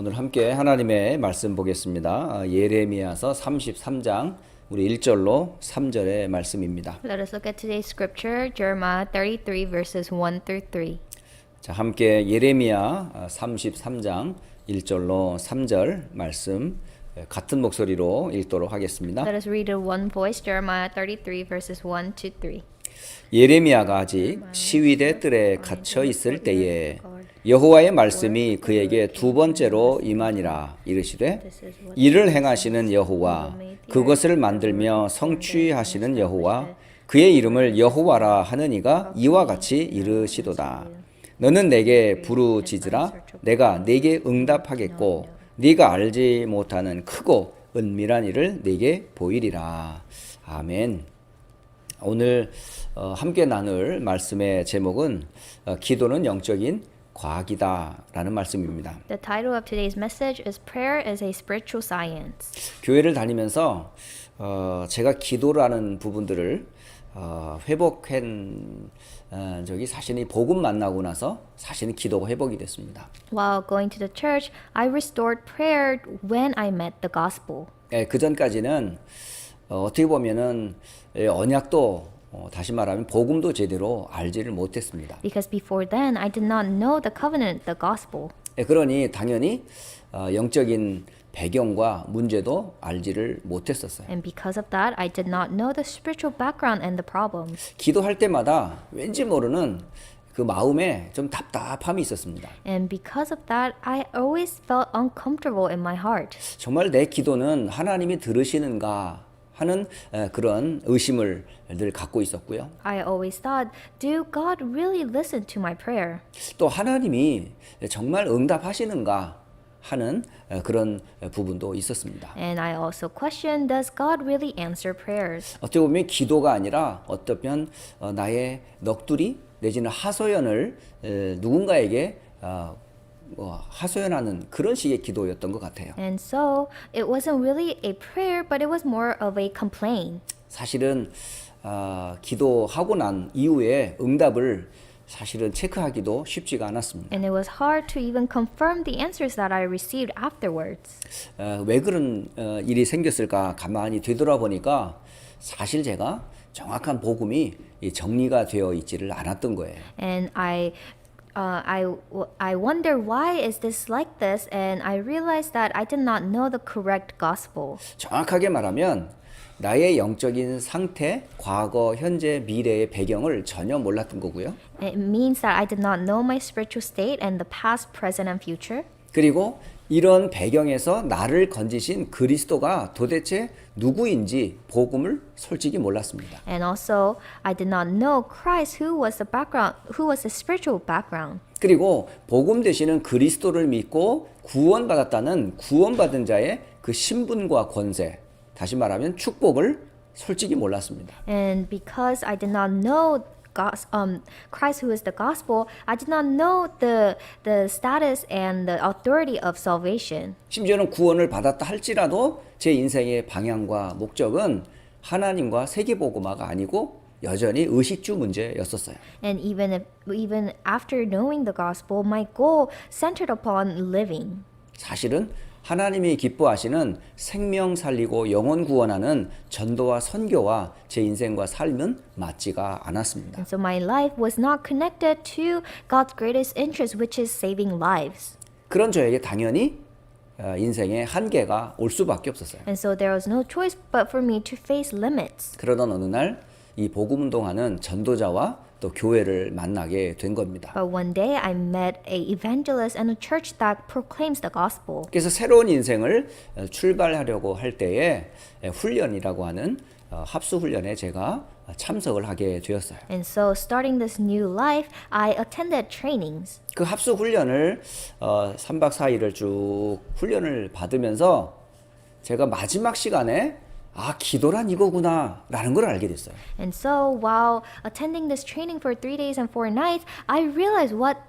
오늘 함께 하나님의 말씀 보겠습니다. 예레미야서 33장 우리 1절로 3절의 말씀입니다. Let us look at today's scripture, Jeremiah 33 verses 1 through 3. 자, 함께 예레미야 33장 1절로 3절 말씀 같은 목소리로 읽도록 하겠습니다. Let us read in one voice, Jeremiah 33 verses 1 to 3. 예레미야가 아직 시위대 뜰에 갇혀 있을 때에 여호와의 말씀이 그에게 두 번째로 임하니라. 이르시되 이를 행하시는 여호와, 그것을 만들며 성취하시는 여호와, 그의 이름을 여호와라 하느니가 이와 같이 이르시도다. 너는 내게 부르짖으라. 내가 네게 응답하겠고 네가 알지 못하는 크고 은밀한 일을 네게 보이리라. 아멘. 오늘 함께 나눌 말씀의 제목은 기도는 영적인 과학이다라는 말씀입니다. The title of today's message is Prayer as a Spiritual Science. 교회를 다니면서 제가 기도라는 부분들을 회복한 적이 사실은 복음 만나고 나서 사실은 기도가 회복이 됐습니다. While going to the church, I restored prayer when I met the gospel. 그 전까지는 어떻게 보면은 언약도 다시 말하면 복음도 제대로 알지를 못했습니다. Because before then, I did not know the covenant, the gospel. 그러니 당연히 영적인 배경과 문제도 알지를 못했었어요. And because of that, I did not know the spiritual background and the problems. 기도할 때마다 왠지 모르는 그 마음에 좀 답답함이 있었습니다. And because of that, I always felt uncomfortable in my heart. 정말 내 기도는 하나님이 들으시는가 하는 그런 의심을 늘 갖고 있었고요. I always thought, do God really listen to my prayer? 또 하나님이 정말 응답하시는가 하는 그런 부분도 있었습니다. And I also questioned, does God really answer prayers? 어떻게 보면 기도가 아니라 어쩌면 나의 넋두리 내지는 하소연을 누군가에게 하소연하는 그런 식의 기도였던 것 같아요. And so it wasn't really a prayer, but it was more of a complaint. 사실은 기도하고 난 이후에 응답을 사실은 체크하기도 쉽지가 않았습니다. And it was hard to even confirm the answers that I received afterwards. 왜 그런 일이 생겼을까 가만히 되돌아보니까 사실 제가 정확한 복음이 정리가 되어 있지를 않았던 거예요. And I wonder why is this like this, and I realized that I did not know the correct gospel. 정확하게 말하면 나의 영적인 상태, 과거, 현재, 미래의 배경을 전혀 몰랐던 거고요. It means that I did not know my spiritual state and the past, present, and future. 그리고 이런 배경에서 나를 건지신 그리스도가 도대체 누구인지 복음을 솔직히 몰랐습니다. And also, I did not know Christ, who was the background, who was the spiritual background. 그리고 복음 되시는 그리스도를 믿고 구원받았다는 구원받은 자의 그 신분과 권세, 다시 말하면 축복을 솔직히 몰랐습니다. And because I did not know Christ, who is the gospel, I did not know the status and the authority of salvation. 심지어는 구원을 받았다 할지라도 제 인생의 방향과 목적은 하나님과 세계복음화가 아니고 여전히 의식주 문제였었어요. And even after knowing the gospel, my goal centered upon living. 사실은 하나님이 기뻐하시는 생명 살리고 영혼 구원하는 전도와 선교와 제 인생과 삶은 맞지가 않았습니다. And so my life was not connected to God's greatest interest, which is saving lives. 그런 저에게 당연히 인생의 한계가 올 수밖에 없었어요. And so there was no choice but for me to face limits. 그러던 어느 날 이 복음 운동하는 전도자와 또 교회를 만나게 된 겁니다. But one day I met a evangelist and a church that proclaims the gospel. 그래서 새로운 인생을 출발하려고 할 때에 훈련이라고 하는 합수 훈련에 제가 참석을 하게 되었어요. And so starting this new life, I attended trainings. 그 합수 훈련을 3박 4일을 쭉 훈련을 받으면서 제가 마지막 시간에 기도란 이거구나 라는 걸 알게 됐어요. And so while attending this training for 3 days and 4 nights, I realized what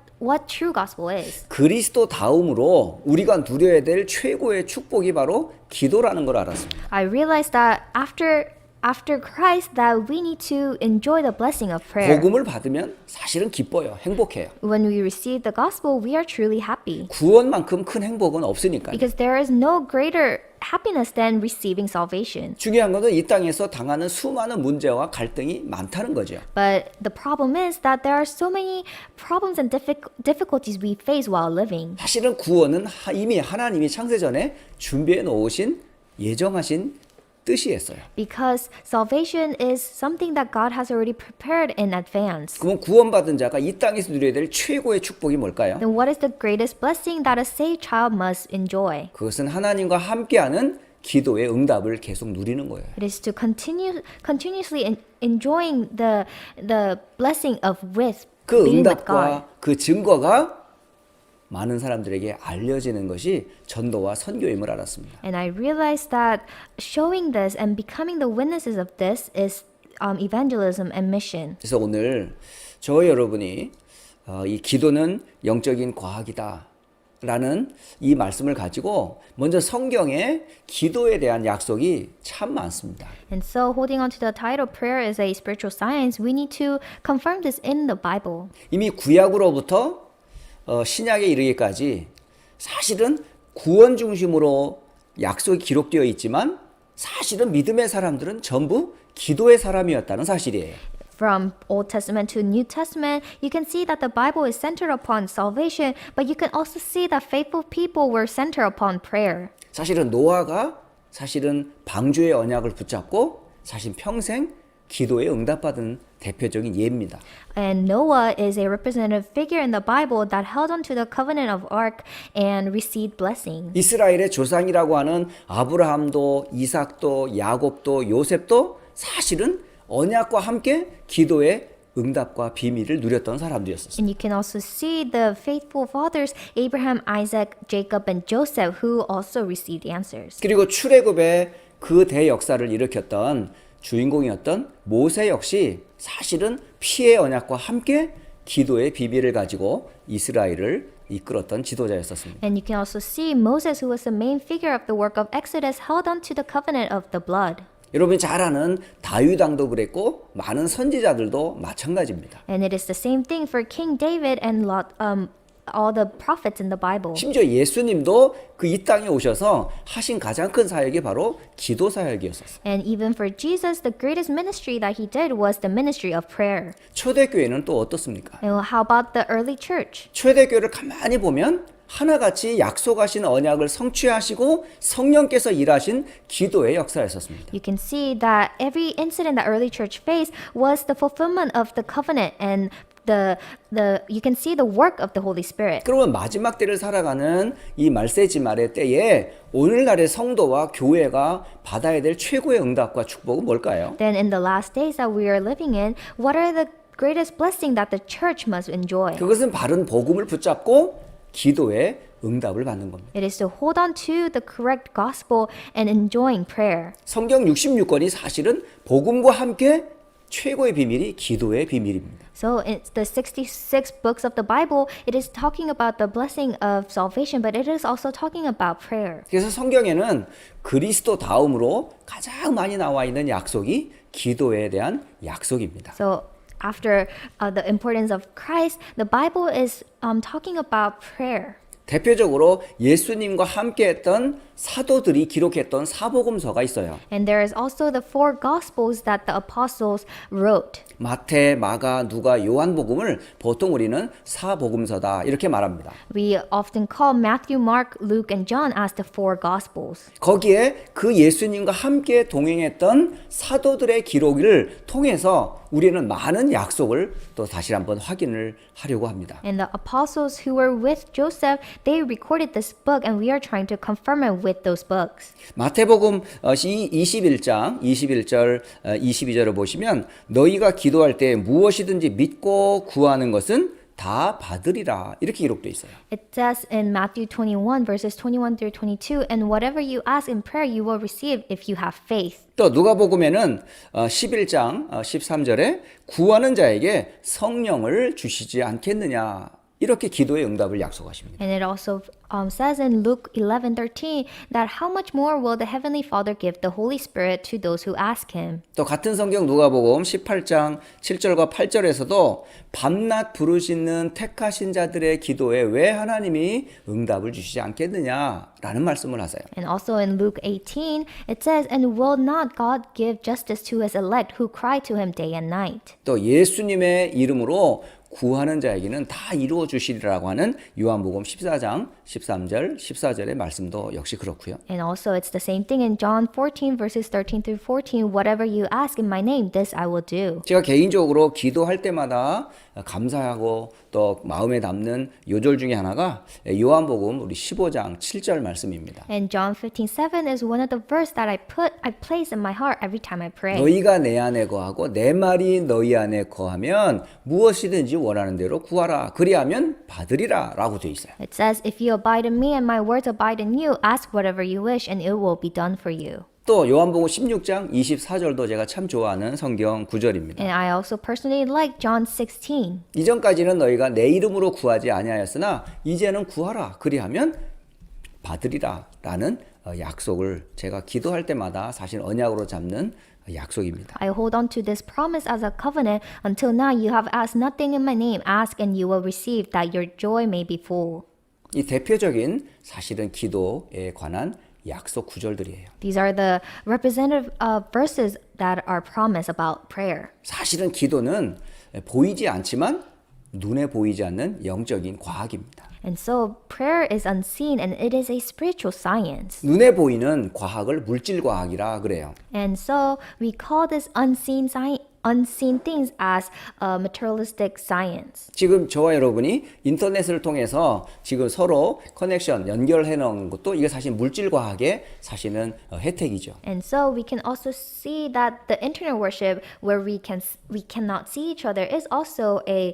true gospel is. 그리스도 다음으로 우리가 누려야 될 최고의 축복이 바로 기도라는 걸 알았습니다. I realized that after after Christ that we need to enjoy the blessing of prayer. 복음을 받으면 사실은 기뻐요. 행복해요. When we receive the gospel, we are truly happy 구원만큼 큰 행복은 없으니까요. because there is no greater happiness than receiving salvation. 중요한 것은 이 땅에서 당하는 수많은 문제와 갈등이 많다는 거죠. But the problem is that there are so many problems and difficulties we face while living. 사실은 구원은 이미 하나님이 창세전에 준비해 놓으신 예정하신 뜻이었어요. Because salvation is something that God has already prepared in advance. 그럼 구원받은 자가 이 땅에서 누려야 될 최고의 축복이 뭘까요? Then what is the greatest blessing that a saved child must enjoy? 그것은 하나님과 함께하는 기도의 응답을 계속 누리는 거예요. It is to continuously enjoying the blessing of 그 being with God. 응답과 그 증거가 많은 사람들에게 알려지는 것이 전도와 선교임을 알았습니다. And I realized that showing this and becoming the witnesses of this is evangelism and mission. 그래서 오늘 저 여러분이 이 기도는 영적인 과학이다 라는 이 말씀을 가지고 먼저 성경에 기도에 대한 약속이 참 많습니다. And so holding on to the title prayer is a spiritual science, we need to confirm this in the Bible. 이미 구약으로부터 신약에 이르기까지 사실은 구원 중심으로 약속이 기록되어 있지만 사실은 믿음의 사람들은 전부 기도의 사람이었다는 사실이에요. From Old Testament to New Testament, you can see that the Bible is centered upon salvation, but you can also see that faithful people were centered upon prayer. 사실은 노아가 사실은 방주의 언약을 붙잡고 사실 평생 기도에 응답받은 대표적인 예입니다. And Noah is a representative figure in the Bible that held on to the covenant of ark and received blessing. 이스라엘의 조상이라고 하는 아브라함도 이삭도 야곱도 요셉도 사실은 언약과 함께 기도의 응답과 비밀을 누렸던 사람들이었어요. And you can also see the faithful fathers, Abraham, Isaac, Jacob, and Joseph, who also received answers. 그리고 출애굽의 그 대역사를 일으켰던 주인공이었던 모세 역시 사실은 피의 언약과 함께 기도의 비밀을 가지고 이스라엘을 이끌었던 지도자였었습니다. And you can also see Moses, who was the main figure of the work of Exodus, held on to the covenant of the blood. 여러분이 잘 아는 다윗 왕도 그랬고 많은 선지자들도 마찬가지입니다. And it is the same thing for King David and all the prophets in the Bible. 심지어 예수님도 그 이 땅에 오셔서 하신 가장 큰 사역이 바로 기도 사역이었었어요. And even for Jesus, the greatest ministry that he did was the ministry of prayer. 초대교회는 또 어떻습니까? And how about the early church? 초대교회를 가만히 보면 하나같이 약속하신 언약을 성취하시고 성령께서 일하신 기도의 역사였었습니다. You can see that every incident that early church faced was the fulfillment of the covenant and you can see the work of the Holy Spirit. 그러면 마지막 때를 살아가는 이 말세지 말의 때에 오늘날의 성도와 교회가 받아야 될 최고의 응답과 축복은 뭘까요? Then in the last days that we are living in, what are the greatest blessing that the church must enjoy? 그것은 바른 복음을 붙잡고 기도의 응답을 받는 겁니다. It is to hold on to the correct gospel and enjoying prayer. 성경 66권이 사실은 복음과 함께 최고의 비밀이 기도의 비밀입니다. So it's the 66 books of the Bible. It is talking about the blessing of salvation, but it is also talking about prayer. 그래서 성경에는 그리스도 다음으로 가장 많이 나와 있는 약속이 기도에 대한 약속입니다. So after the importance of Christ, the Bible is talking about prayer. 대표적으로 예수님과 함께했던 사도들이 기록했던 사복음서가 있어요. And there is also the four gospels that the apostles wrote. 마태, 마가, 누가, 요한복음을 보통 우리는 사복음서다 이렇게 말합니다. We often call Matthew, Mark, Luke, and John as the four gospels. 거기에 그 예수님과 함께 동행했던 사도들의 기록을 통해서 우리는 많은 약속을 또 다시 한번 확인을 하려고 합니다. And the apostles who were with Joseph, they recorded this book, and we are trying to confirm it with those books. 마태복음 21장 21절 22절을 보시면 너희가 기도할 때 무엇이든지 믿고 구하는 것은 다 받으리라 이렇게 기록되어 있어요. It says in Matthew 21 verses 21 through 22, and whatever you ask in prayer you will receive if you have faith. 또 누가복음에는 11장 13절에 구하는 자에게 성령을 주시지 않겠느냐 이렇게 기도의 응답을 약속하십니다. And it also says in Luke 11:13 that how much more will the heavenly Father give the Holy Spirit to those who ask him. 또 같은 성경 누가복음 18장 7절과 8절에서도 밤낮 부르짖는 택하신 자들의 기도에 왜 하나님이 응답을 주시지 않겠느냐라는 말씀을 하세요. And also in Luke 18 it says, and will not God give justice to his elect who cry to him day and night. 또 예수님의 이름으로 구하는 자에게는 다 이루어 주시리라고 하는 요한복음 14장 13절 14절의 말씀도 역시 그렇고요. And also it's the same thing in John 14 verses 13 through 14. Whatever you ask in my name, this I will do. 제가 개인적으로 기도할 때마다 감사하고 또 마음에 남는 요절 중에 하나가 요한복음 우리 15장 7절 말씀입니다. And John 15:7 is one of the verse that I place in my heart every time I pray. 너희가 내 안에 거하고 내 말이 너희 안에 거하면 무엇이든지 원하는 대로 구하라. 그리하면 받으리라 라고 되어 있어요. It says, if you abide in me and my words abide in you, ask whatever you wish and it will be done for you. 또 요한복음 16장 24절도 제가 참 좋아하는 성경 구절입니다. And I also personally like John 16. 이전까지는 너희가 내 이름으로 구하지 아니하였으나 이제는 구하라. 그리하면 받으리라 라는 약속을 제가 기도할 때마다 사실 언약으로 잡는 약속입니다. I hold on to this promise as a covenant. Until now you have asked nothing in my name. Ask and you will receive, that your joy may be full. 이 대표적인 사실은 기도에 관한 약속 구절들이에요. These are the representative verses that are promised about prayer. 사실은 기도는 보이지 않지만 눈에 보이지 않는 영적인 과학입니다. And so prayer is unseen and it is a spiritual science. 눈에 보이는 과학을 물질 과학이라 그래요. And so we call this unseen things as materialistic science. 지금 저와 여러분이 인터넷을 통해서 지금 서로 커넥션 연결해 놓은 것도 이게 사실 물질 과학의 사실은 혜택이죠. And so we can also see that the internet worship where we cannot see each other is also a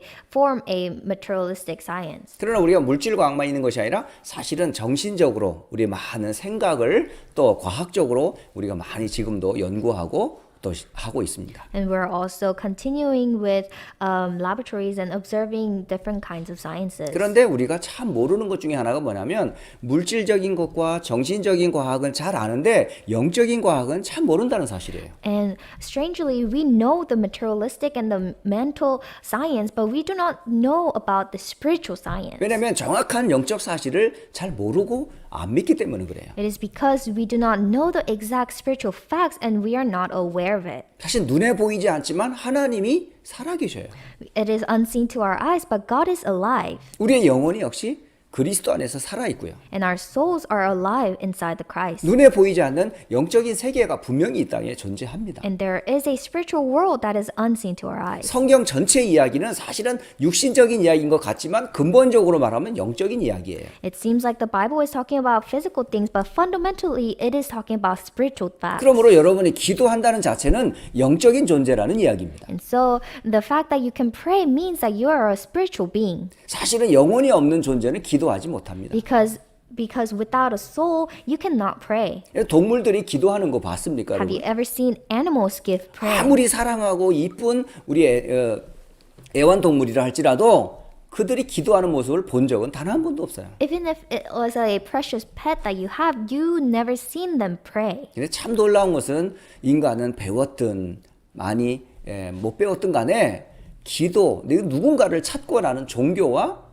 materialistic science. 그러나 우리가 물질 과학만 있는 것이 아니라 사실은 정신적으로 우리 많은 생각을 또 과학적으로 우리가 많이 지금도 연구하고 또 하고 있습니다. And we're also continuing with laboratories and observing different kinds of sciences. 그런데 우리가 참 모르는 것 중에 하나가 뭐냐면 물질적인 것과 정신적인 과학은 잘 아는데 영적인 과학은 참 모른다는 사실이에요. And strangely, we know the materialistic and the mental science, but we do not know about the spiritual science. 왜냐하면 정확한 영적 사실을 잘 모르고 안 믿기 때문에 그래요. It is because we do not know the exact spiritual facts and we are not aware of it. 사실 눈에 보이지 않지만 하나님이 살아계셔요. It is unseen to our eyes, but God is alive. 우리의 영혼이 역시 그리스도 안에서 살아있고요. And our souls are alive inside the Christ. 눈에 보이지 않는 영적인 세계가 분명히 이 땅에 존재합니다. And there is a spiritual world that is unseen to our eyes. 성경 전체 이야기는 사실은 육신적인 이야기인 것 같지만 근본적으로 말하면 영적인 이야기예요. It seems like the Bible is talking about physical things, but fundamentally it is talking about spiritual facts. 그러므로 여러분이 기도한다는 자체는 영적인 존재라는 이야기입니다. And so the fact that you can pray means that you are a spiritual being. 사실은 영혼이 없는 존재는 기도하지 못합니다. Because without a soul, you cannot pray. 동물들이 기도하는 거 봤습니까? Have you 여러분? ever seen animals give prayer? 아무리 사랑하고 이쁜 우리 애완동물이라 할지라도 그들이 기도하는 모습을 본 적은 단 한 번도 없어요. Even if it was a precious pet that you have, you never seen them pray. 근데 참 놀라운 것은 인간은 배웠든 많이 못 배웠든 간에 기도, 누군가를 찾고 나는 종교와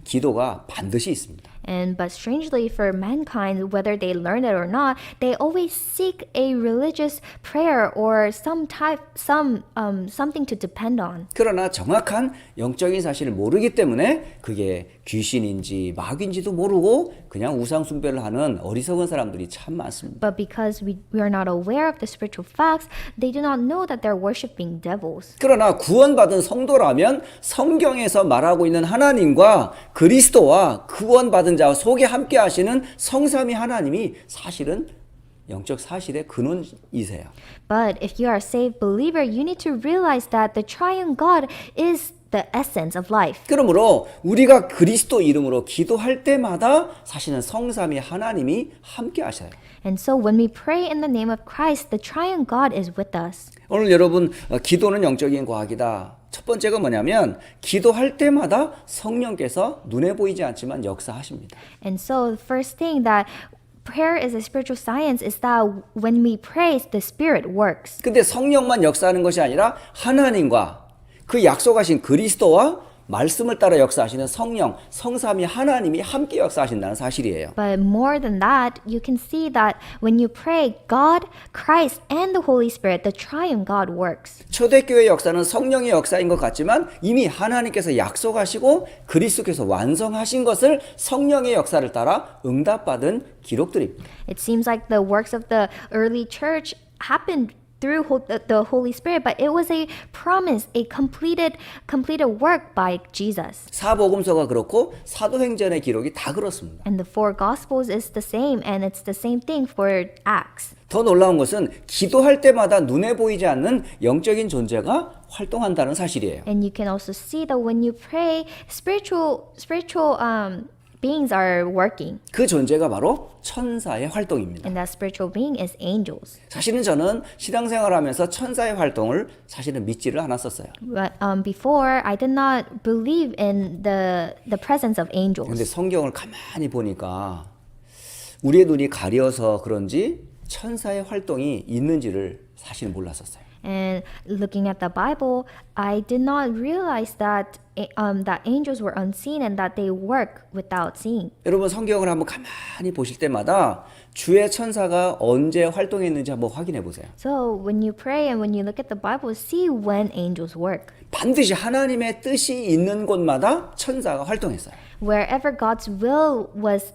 기도가 반드시 있습니다. But strangely for mankind, whether they learn it or not, they always seek a religious prayer or something to depend on. 그러나 정확한 영적인 사실을 모르기 때문에 그게 귀신인지 마귀인지도 모르고 그냥 우상 숭배를 하는 어리석은 사람들이 참 많습니다. But because we are not aware of the spiritual facts, they do not know that they're worshiping devils. 그러나 구원받은 성도라면 성경에서 말하고 있는 하나님과 그리스도와 구원받은 자 속에 함께 하시는 성삼위 하나님이 사실은 영적 사실의 근원이세요. But if you are a saved believer, you need to realize that the triune God is the essence of life. 그러므로 우리가 그리스도 이름으로 기도할 때마다 사실은 성삼위 하나님이 함께 하셔요. And so when we pray in the name of Christ, the triune God is with us. 오늘 여러분 기도는 영적인 과학이다. 첫 번째가 뭐냐면 기도할 때마다 성령께서 눈에 보이지 않지만 역사하십니다. And so the first thing that prayer is a spiritual science is that when we pray, the Spirit works. 근데 성령만 역사하는 것이 아니라 하나님과 그 약속하신 그리스도와 말씀을 따라 역사하시는 성령, 성삼위 하나님이 함께 역사하신다는 사실이에요. But more than that, you can see that when you pray, God, Christ, and the Holy Spirit, the triune God works. 초대교회 역사는 성령의 역사인 것 같지만 이미 하나님께서 약속하시고 그리스도께서 완성하신 것을 성령의 역사를 따라 응답받은 기록들입니다. It seems like the works of the early church happened through the Holy Spirit, but it was a promise, a completed work by Jesus. 사복음서가 그렇고 사도행전의 기록이 다 그렇습니다. And the four Gospels is the same, and it's the same thing for Acts. 더 놀라운 것은 기도할 때마다 눈에 보이지 않는 영적인 존재가 활동한다는 사실이에요. And you can also see that when you pray, spiritual beings are working, 그 존재가 바로 천사의 활동입니다. and that spiritual being is angels. 사실은 저는 신앙생활하면서 천사의 활동을 사실은 믿지를 않았었어요. But before, I did not believe in the presence of angels. 근데 성경을 가만히 보니까 우리의 눈이 가려서 그런지 천사의 활동이 있는지를 사실 몰랐었어요. And looking at the Bible, I did not realize that that angels were unseen and that they work without seeing. 여러분 성경을 한번 가만히 보실 때마다 주의 천사가 언제 활동했는지 한번 확인해 보세요. So when you pray and when you look at the Bible, see when angels work. 반드시 하나님의 뜻이 있는 곳마다 천사가 활동했어요. Wherever God's will was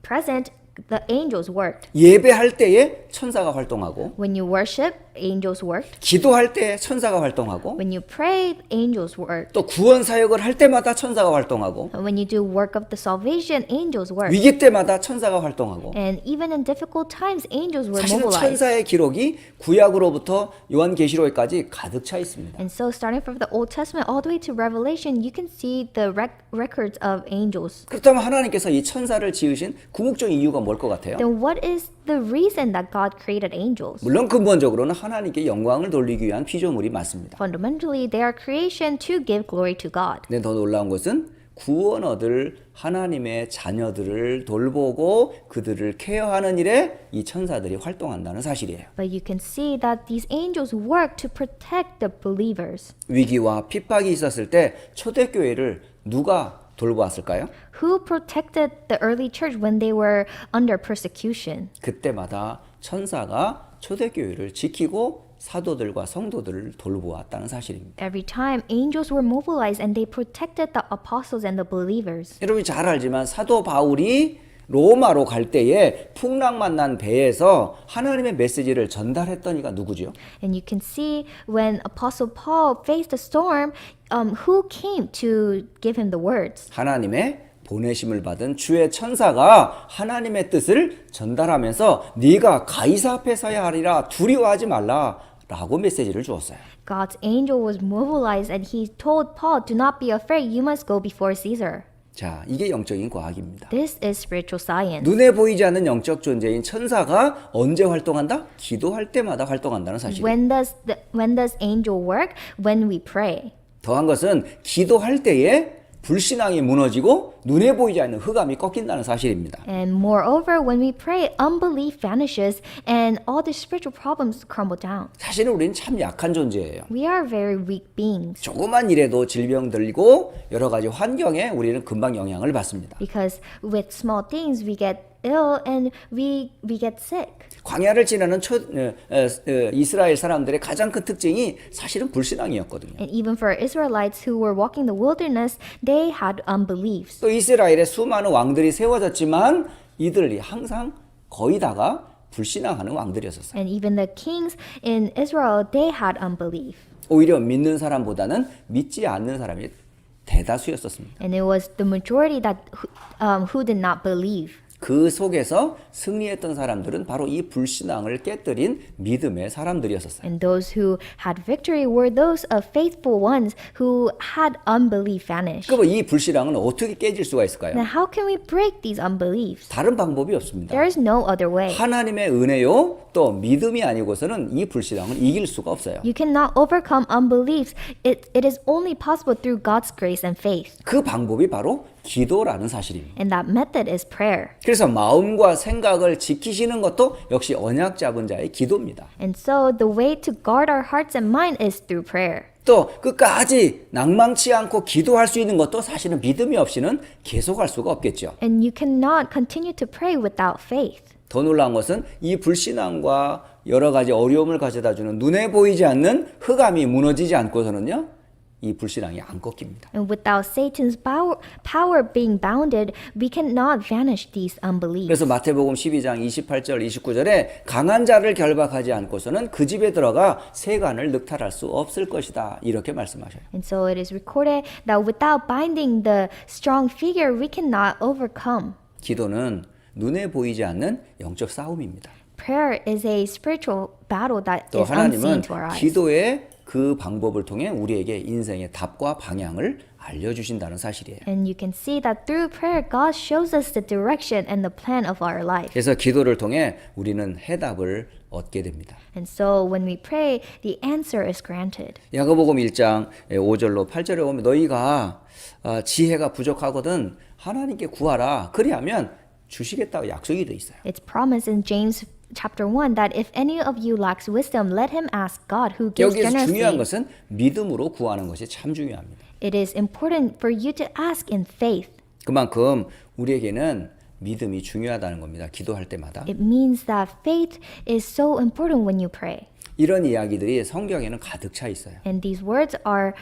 present, the angels worked. 예배할 때에 천사가 활동하고 When you worship, angels worked. 기도할 때 천사가 활동하고 When you pray, angels worked. 또 구원 사역을 할 때마다 천사가 활동하고 And when you do work of the salvation, angels work. 위기 때마다 천사가 활동하고 And even in difficult times, angels were 사실은 mobilized. 천사의 기록이 구약으로부터 요한계시록까지 가득 차 있습니다. And so starting from the Old Testament all the way to Revelation, you can see the records of angels. 그렇다면 하나님께서 이 천사를 지으신 궁극적인 이유가 뭘 것 같아요? Then what is the reason that God created angels? 물론 근본적으로는 하나님께 영광을 돌리기 위한 피조물이 맞습니다. Fundamentally, they are creation to give glory to God. 근데 더 놀라운 것은 구원 얻을 하나님의 자녀들을 돌보고 그들을 케어하는 일에 이 천사들이 활동한다는 사실이에요. But you can see that these angels work to protect the believers. 위기와 핍박이 있었을 때 초대교회를 누가 돌보았을까요? Who protected the early church when they were under persecution? 그때마다 천사가 초대교회를 지키고 사도들과 성도들을 돌보았다는 사실입니다. Every time, angels were mobilized and they protected the apostles and the believers. 여러분이 잘 알지만 사도 바울이 로마로 갈 때에 풍랑만 난 배에서 하나님의 메시지를 전달했던 이가 누구죠? And you can see when Apostle Paul faced a storm, who came to give him the words? 하나님의 보내심을 받은 주의 천사가 하나님의 뜻을 전달하면서 네가 가이사 앞에 서야 하리라 두려워하지 말라라고 메시지를 주었어요. God's angel was mobilized and he told Paul, do not be afraid, you must go before Caesar. 자, 이게 영적인 과학입니다. This is spiritual science. 눈에 보이지 않는 영적 존재인 천사가 언제 활동한다? 기도할 때마다 활동한다는 사실이에요. When does angel work? When we pray. 더한 것은 기도할 때에 불신앙이 무너지고 눈에 보이지 않는 흑암이 꺾인다는 사실입니다. And moreover, when we pray, unbelief vanishes and all the spiritual problems crumble down. 사실은 우리는 참 약한 존재예요. We are very weak beings 조그만 일에도 질병 들리고 여러 가지 환경에 우리는 금방 영향을 받습니다. because with small things we get ill and we get sick. 광야를 지나는 이스라엘 사람들의 가장 큰 특징이 사실은 불신앙이었거든요. And even for Israelites who were walking the wilderness, they had unbeliefs. 또 이스라엘에 수많은 왕들이 세워졌지만 이들이 항상 거의 다가 불신앙하는 왕들이었어요. And even the kings in Israel, they had unbelief. 오히려 믿는 사람보다는 믿지 않는 사람이 대다수였었습니다. And it was the majority that who did not believe. 그 속에서 승리했던 사람들은 바로 이 불신앙을 깨뜨린 믿음의 사람들이었었어요. And those who had victory were those faithful ones who had unbelief vanish. 그럼 이 불신앙은 어떻게 깨질 수가 있을까요? Now, how can we break these unbeliefs? 다른 방법이 없습니다. There is no other way. 하나님의 은혜요, 또 믿음이 아니고서는 이 불신앙을 이길 수가 없어요. You cannot overcome unbeliefs. It is only possible through God's grace and faith. 그 방법이 바로 기도라는 사실입니다. And that method is prayer. 그래서 마음과 생각을 지키시는 것도 역시 언약 잡은 자의 기도입니다. And so the way to guard our hearts and mind is through prayer. 또 끝까지 낭망치 않고 기도할 수 있는 것도 사실은 믿음이 없이는 계속할 수가 없겠죠. And you cannot continue to pray without faith. 더 놀라운 것은 이 불신앙과 여러 가지 어려움을 가져다주는 눈에 보이지 않는 흑암이 무너지지 않고서는요, 이 불신앙이 안 꺾입니다. And without Satan's power being bounded, we cannot vanish these unbeliefs. 그래서 마태복음 12장 28절 29절에 강한 자를 결박하지 않고서는 그 집에 들어가 세간을 늑탈할 수 없을 것이다, 이렇게 말씀하셔요. And so it is recorded that without binding the strong figure, we cannot overcome. 기도는 눈에 보이지 않는 영적 싸움입니다. Prayer is a spiritual battle that 또 is unseen 하나님은 to our eyes. 기도의 그 방법을 통해 우리에게 인생의 답과 방향을 알려주신다는 사실이에요. And you can see that through prayer, God shows us the direction and the plan of our life. 그래서 기도를 통해 우리는 해답을 얻게 됩니다. And so when we pray, the answer is granted. 야고보음 1장 5절로 8절에 보면 너희가 지혜가 부족하거든 하나님께 구하라. 그리하면 주시겠다고 약속이 돼 있어요. It's promised in James chapter 1 that if any of you lacks wisdom, let him ask God who gives 여기서 중요한 generously. 것은 믿음으로 구하는 것이 참 중요합니다. It is important for you to ask in faith. 그만큼 우리에게는 믿음이 중요하다는 겁니다. 기도할 때마다. It means that faith is so important when you pray. 이런 이야기들이 성경에는 가득 차 있어요. And these words are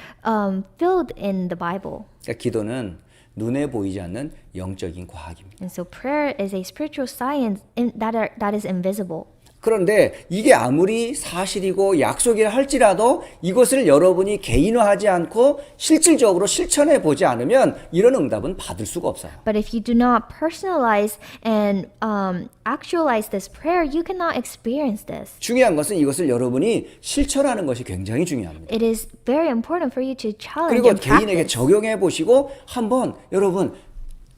filled in the Bible. 그러니까 기도는 눈에 보이지 않는 영적인 과학입니다. And so prayer is a spiritual science that is invisible. 그런데 이게 아무리 사실이고 약속이라 할지라도 이것을 여러분이 개인화하지 않고 실질적으로 실천해 보지 않으면 이런 응답은 받을 수가 없어요. But if you do not personalize and actualize this prayer, you cannot experience this. 중요한 것은 이것을 여러분이 실천하는 것이 굉장히 중요합니다. It is very important for you to challenge 그리고 and 개인에게 practice. 적용해 보시고 한번 여러분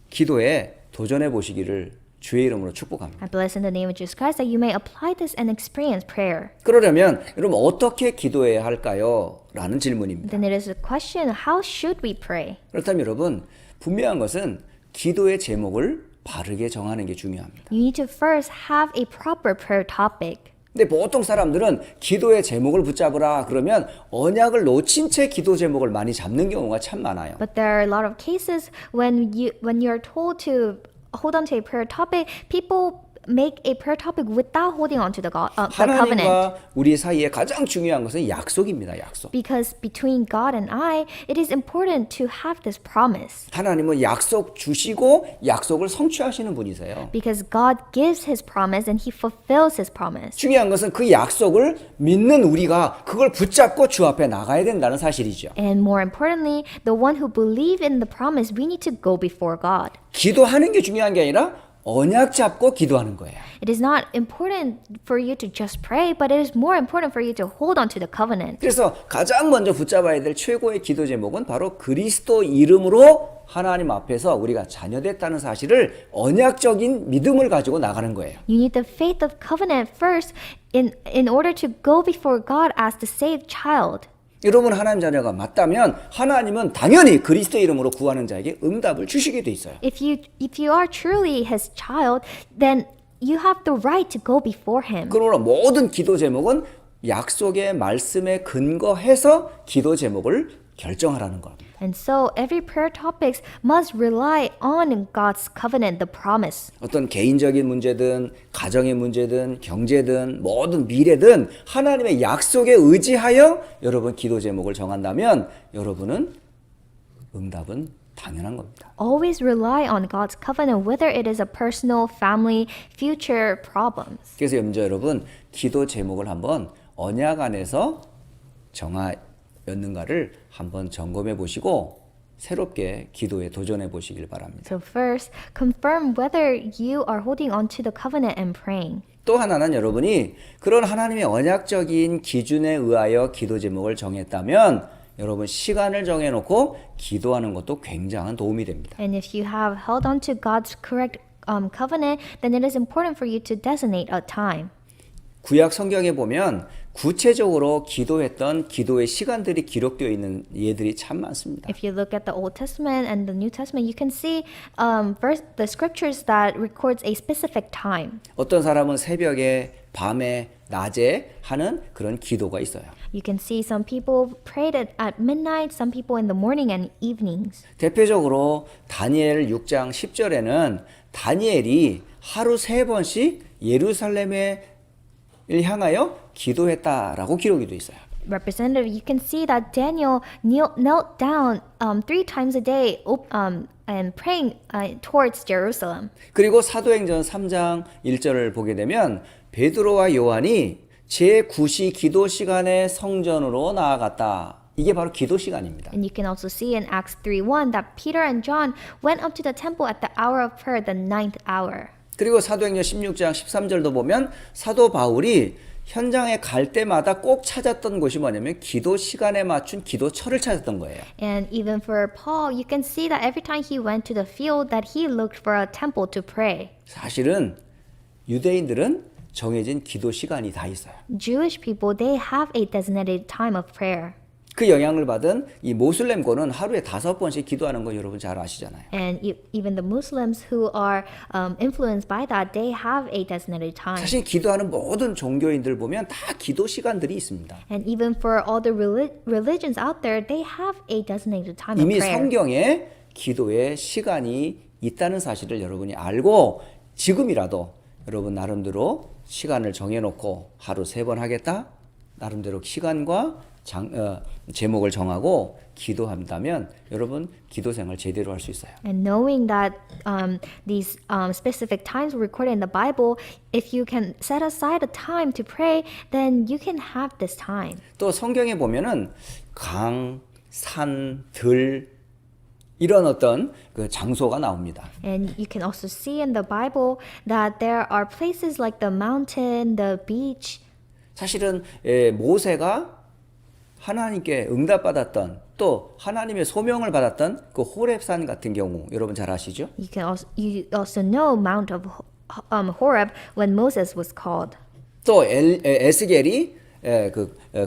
기도에 도전해 보시기를 주의 이름으로 축복합니다. I bless in the name of Jesus Christ that you may apply this and experience prayer. 그러려면 여러분 어떻게 기도해야 할까요? 라는 질문입니다. Then it is a question, how should we pray? 그렇다면 여러분 분명한 것은 기도의 제목을 바르게 정하는 게 중요합니다. You need to first have a proper prayer topic. 근데 보통 사람들은 기도의 제목을 붙잡으라 그러면 언약을 놓친 채 기도 제목을 많이 잡는 경우가 참 많아요. But there are a lot of cases when you're told to hold on to a prayer topic, people make a prayer topic without holding on to the covenant. 하나님과 우리 사이에 가장 중요한 것은 약속입니다. 약속. Because between God and I, it is important to have this promise. 하나님은 약속 주시고 약속을 성취하시는 분이세요. Because God gives His promise and He fulfills His promise. 중요한 것은 그 약속을 믿는 우리가 그걸 붙잡고 주 앞에 나가야 된다는 사실이죠. And more importantly, the one who believe in the promise, we need to go before God. 기도하는 게 중요한 게 아니라 언약 잡고 기도하는 거예요. It is not important for you to just pray, but it is more important for you to hold on to the covenant. 그래서 가장 먼저 붙잡아야 될 최고의 기도 제목은 바로 그리스도 이름으로 하나님 앞에서 우리가 자녀됐다는 사실을 언약적인 믿음을 가지고 나가는 거예요. You need the faith of covenant first in order to go before God as the saved child. 여러분 하나님 자녀가 맞다면 하나님은 당연히 그리스도 이름으로 구하는 자에게 응답을 주시게 돼 있어요. If you are truly His child, then you have the right to go before Him. 그러므로 모든 기도 제목은 약속의 말씀에 근거해서 기도 제목을 결정하라는 겁니다. And so every prayer topics must rely on God's covenant, the promise. 어떤 개인적인 문제든 가정의 문제든 경제든 모든 미래든 하나님의 약속에 의지하여 여러분 기도 제목을 정한다면 여러분은 응답은 당연한 겁니다. Always rely on God's covenant, whether it is a personal, family, future problems. 그래서 염자 여러분 기도 제목을 한번 언약 안에서 정하였는가를 한번 점검해 보시고 새롭게 기도에 도전해 보시길 바랍니다. So first, confirm whether you are holding on to the covenant and praying. 또 하나는 여러분이 그런 하나님의 언약적인 기준에 의하여 기도 제목을 정했다면 여러분 시간을 정해놓고 기도하는 것도 굉장한 도움이 됩니다. And if you have held on to God's correct covenant, then it is important for you to designate a time. 구약 성경에 보면 구체적으로 기도했던 기도의 시간들이 기록되어 있는 예들이 참 많습니다. If you look at the Old Testament and the New Testament, you can see the scriptures that records a specific time. 어떤 사람은 새벽에, 밤에, 낮에 하는 그런 기도가 있어요. You can see some people prayed at midnight, some people in the morning and evenings. 대표적으로 다니엘 6장 10절에는 다니엘이 하루 3번씩 예루살렘에 향하여 기도했다라고 기록이 돼 있어요. Representative, you can see that Daniel knelt down 3 times a day and praying towards Jerusalem. 그리고 사도행전 3장 1절을 보게 되면 베드로와 요한이 제9시 기도 시간에 성전으로 나아갔다. 이게 바로 기도 시간입니다. And you can also see in Acts 3:1 that Peter and John went up to the temple at the hour of prayer, the 9th hour. 그리고 사도행전 16장 13절도 보면 사도 바울이 현장에 갈 때마다 꼭 찾았던 곳이 뭐냐면 기도 시간에 맞춘 기도처를 찾았던 거예요. And even for Paul, you can see that every time he went to the field that he looked for a temple to pray. 사실은 유대인들은 정해진 기도 시간이 다 있어요. Jewish people, they have a designated time of prayer. 그 영향을 받은 이 모슬렘권은 하루에 5번씩 기도하는 거 여러분 잘 아시잖아요. And even the Muslims who are influenced by that, they have a designated time. 사실 기도하는 모든 종교인들 보면 다 기도 시간들이 있습니다. And even for all the religions out there, they have a designated time of 이미 prayer. 성경에 기도의 시간이 있다는 사실을 여러분이 알고 지금이라도 여러분 나름대로 시간을 정해놓고 하루 3번 하겠다. 나름대로 시간과 제목을 정하고 기도한다면 여러분 기도 생활 제대로 할 수 있어요. And knowing that these specific times were recorded in the Bible, if you can set aside a time to pray, then you can have this time. 또 성경에 보면은 강, 산, 들 이런 어떤 그 장소가 나옵니다. And you can also see in the Bible that there are places like the mountain, the beach. 사실은 모세가 하나님께 응답받았던 또 하나님의 소명을 받았던 그 호렙산 같은 경우 여러분 잘 아시죠? You also know Mount of Horeb when Moses was called. 또 에스겔이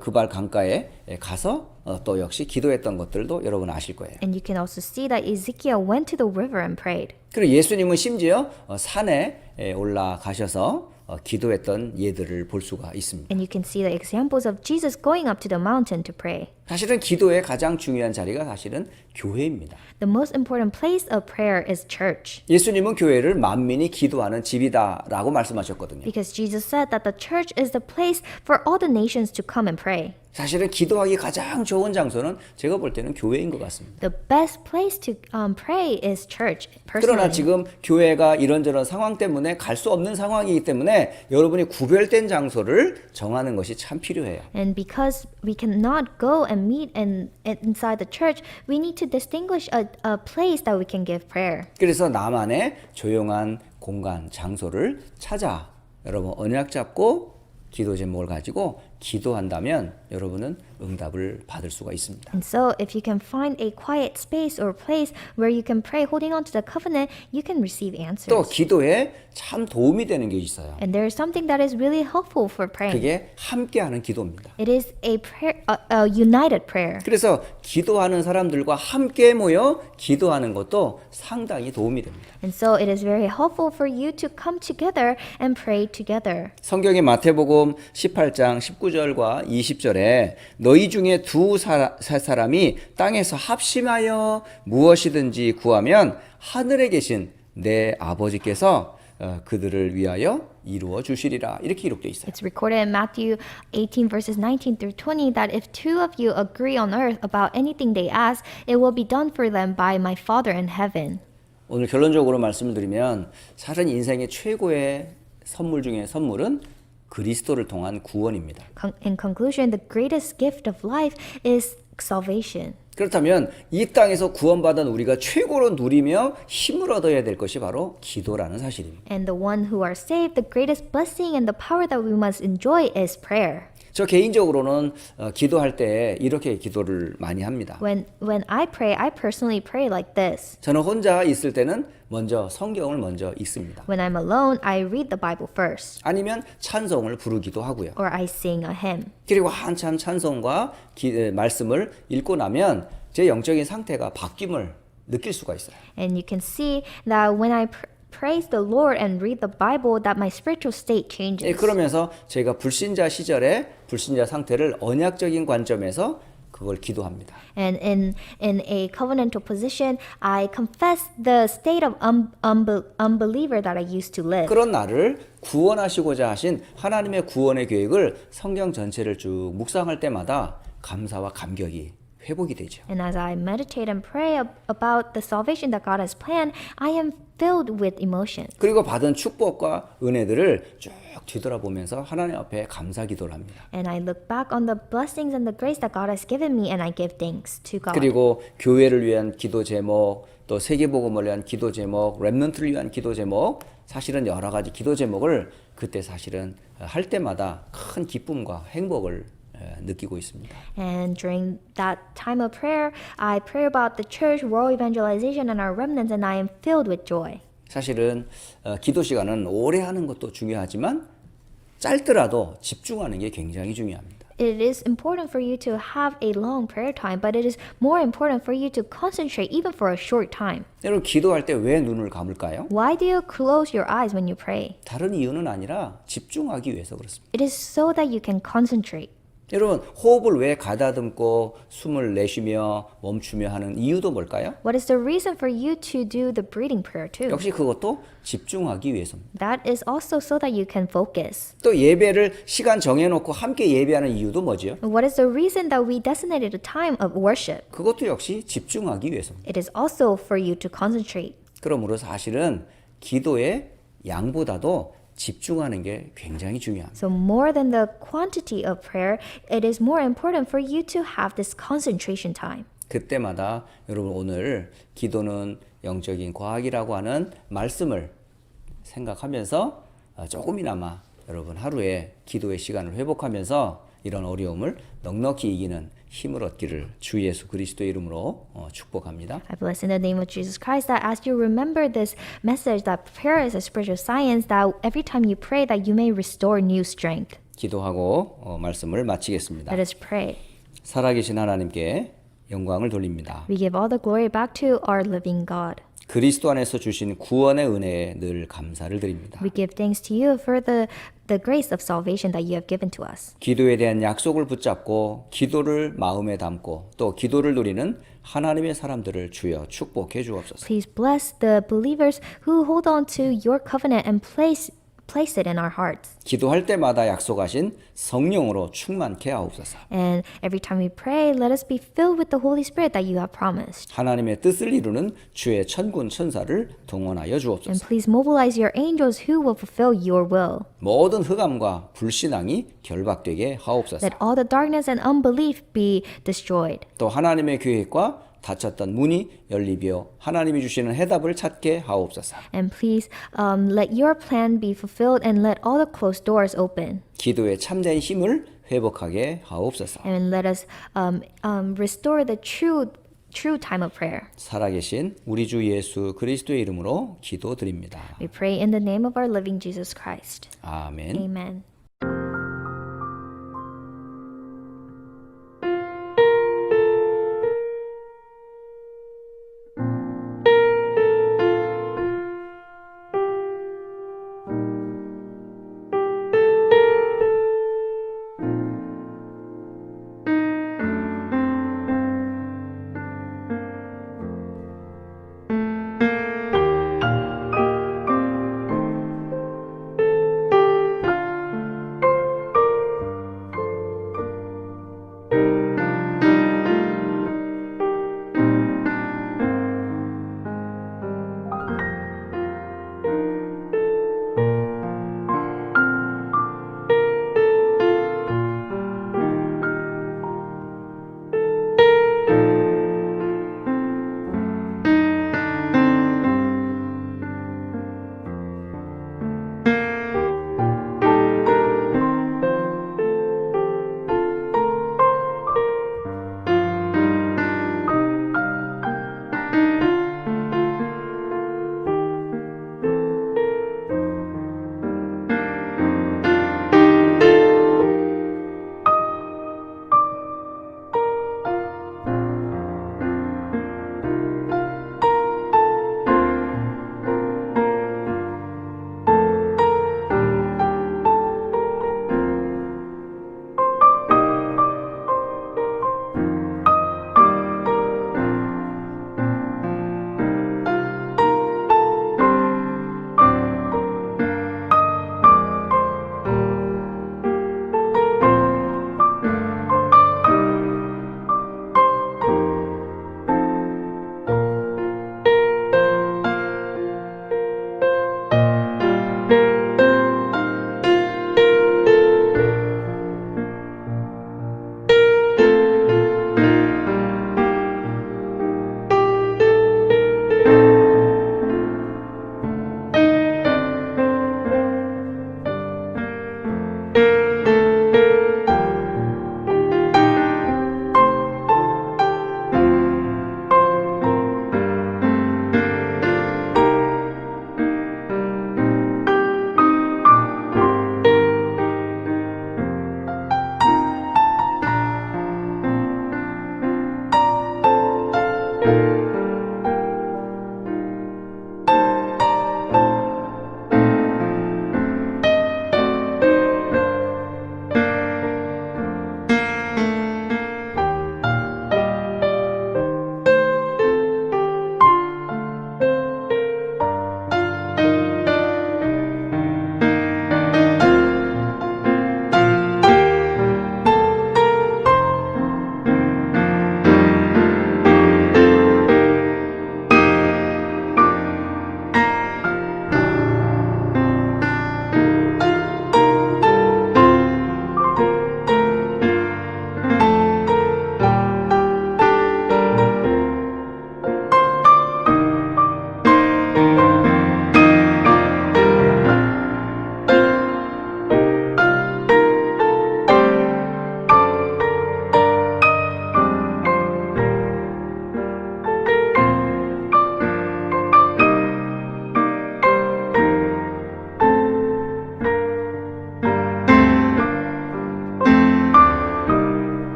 그발 강가에 가서 또 역시 기도했던 것들도 여러분 아실 거예요. And you can also see that Ezekiel went to the river and prayed. 그리고 예수님은 심지어 산에 올라가셔서 기도했던 예들을 볼 수가 있습니다. And you can see the examples of Jesus going up to the mountain to pray. 사실은 기도의 가장 중요한 자리가 사실은 교회입니다. The most important place of prayer is church. 예수님은 교회를 만민이 기도하는 집이다라고 말씀하셨거든요. Because Jesus said that the church is the place for all the nations to come and pray. 사실은 기도하기 가장 좋은 장소는 제가 볼 때는 교회인 것 같습니다. The best place to pray is church, 그러나 personally. 지금 교회가 이런저런 상황 때문에 갈 수 없는 상황이기 때문에 여러분이 구별된 장소를 정하는 것이 참 필요해요. And because we cannot go and meet inside the church, we need to distinguish a place that we can give prayer. 그래서 나만의 조용한 공간, 장소를 찾아 여러분 언약 잡고 기도 제목을 가지고 기도한다면 여러분은 응답을 받을 수가 있습니다. And so, if you can find a quiet space or place where you can pray holding on to the covenant, you can receive answers. 또 기도에 참 도움이 되는 게 있어요. And there is something that is really helpful for praying. 그게 함께하는 기도입니다. It is a prayer, a united prayer. 그래서 기도하는 사람들과 함께 모여 기도하는 것도 상당히 도움이 됩니다. And so, it is very helpful for you to come together and pray together. 성경의 마태복음 18장 19절과 20절에 너희 중에 세 사람이 땅에서 합심하여 무엇이든지 구하면 하늘에 계신 내 아버지께서 그들을 위하여 이루어 주시리라. 이렇게 기록되어 있어요. It's recorded in Matthew 18 verses 19 through 20 that if two of you agree on earth about anything they ask, it will be done for them by my Father in heaven. 오늘 결론적으로 말씀을 드리면 사실 인생의 최고의 선물 중에 선물은 그리스도를 통한 구원입니다. In conclusion, the greatest gift of life is salvation. 그렇다면 이 땅에서 구원받은 우리가 최고로 누리며 힘을 얻어야 될 것이 바로 기도라는 사실입니다. And the one who are saved, the greatest blessing and the power that we must enjoy is prayer. 저 개인적으로는 기도할 때 이렇게 기도를 많이 합니다. When I pray, I personally pray like this. 저는 혼자 있을 때는 먼저 성경을 먼저 읽습니다. When I'm alone, I read the Bible first, 아니면 찬송을 부르기도 하고요. or I sing a hymn. 그리고 한참 찬송과 말씀을 읽고 나면 제 영적인 상태가 바뀜을 느낄 수가 있어요. And you can see that when I praise the Lord and read the Bible, that my spiritual state changes. 그러면서 제가 불신자 시절에 불신자 상태를 언약적인 관점에서 그걸 기도합니다. And in a covenantal position, I confess the state of unbeliever that I used to live. 그런 나를 구원하시고자 하신 하나님의 구원의 계획을 성경 전체를 쭉 묵상할 때마다 감사와 감격이 회복이 되죠. And as I meditate and pray about the salvation that God has planned, I am filled with emotion. 그리고 받은 축복과 은혜들을 쭉 뒤돌아보면서 하나님 앞에 감사 기도를 합니다. And I look back on the blessings and the grace that God has given me, and I give thanks to God. 그리고 교회를 위한 기도 제목, 또 세계복음을 위한 기도 제목, 렘넌트를 위한 기도 제목, 사실은 여러 가지 기도 제목을 그때 사실은 할 때마다 큰 기쁨과 행복을 느끼고 있습니다. And during that time of prayer, I pray about the church, world evangelization, and our remnants, and I am filled with joy. 사실은 기도 시간은 오래 하는 것도 중요하지만 짧더라도 집중하는 게 굉장히 중요합니다. It is important for you to have a long prayer time, but it is more important for you to concentrate even for a short time. 여러분 기도할 때 왜 눈을 감을까요? Why do you close your eyes when you pray? 다른 이유는 아니라 집중하기 위해서 그렇습니다. It is so that you can concentrate. 여러분 호흡을 왜 가다듬고 숨을 내쉬며 멈추며 하는 이유도 뭘까요? What is the reason for you to do the breathing prayer too? 역시 그것도 집중하기 위해서입니다. That is also so that you can focus. 또 예배를 시간 정해놓고 함께 예배하는 이유도 뭐지요? What is the reason that we designated a time of worship? 그것도 역시 집중하기 위해서입니다. It is also for you to concentrate. 그러므로 사실은 기도의 양보다도 집중하는 게 굉장히 중요합니다. So more than the quantity of prayer, it is more important for you to have this concentration time. 그때마다 여러분 오늘 기도는 영적인 과학이라고 하는 말씀을 생각하면서 조금이나마 여러분 하루에 기도의 시간을 회복하면서 이런 어려움을 넉넉히 이기는 힘을 얻기를 주 예수 그리스도의 이름으로 축복합니다. I bless in the name of Jesus Christ that as you remember this message that prayer is a spiritual science, that every time you pray that you may restore new strength. 기도하고 말씀을 마치겠습니다. Let us pray. 살아계신 하나님께 영광을 돌립니다. We give all the glory back to our living God. 그리스도 안에서 주신 구원의 은혜에 늘 감사를 드립니다. We give thanks to you for the grace of salvation that you have given to us. 기도에 대한 약속을 붙잡고 기도를 마음에 담고 또 기도를 누리는 하나님의 사람들을 주여 축복해 주옵소서. Please bless the believers who hold on to your covenant and place it in our hearts. 기도할 때마다 약속하신 성령으로 충만케 하옵소서. And every time we pray, let us be filled with the Holy Spirit that you have promised. 하나님의 뜻을 이루는 주의 천군 천사를 동원하여 And 주옵소서. please mobilize your angels who will fulfill your will. 모든 흑암과 불신앙이 결박되게 하옵소서. Let all the darkness and unbelief be destroyed. 또 하나님의 계획과 닫혔던 문이 열리며 하나님이 주시는 해답을 찾게 하옵소서. And please let your plan be fulfilled and let all the closed doors open. 기도의 참된 힘을 회복하게 하옵소서. And let us restore the true time of prayer. 살아계신 우리 주 예수 그리스도의 이름으로 기도드립니다. We pray in the name of our living Jesus Christ. 아멘. Amen.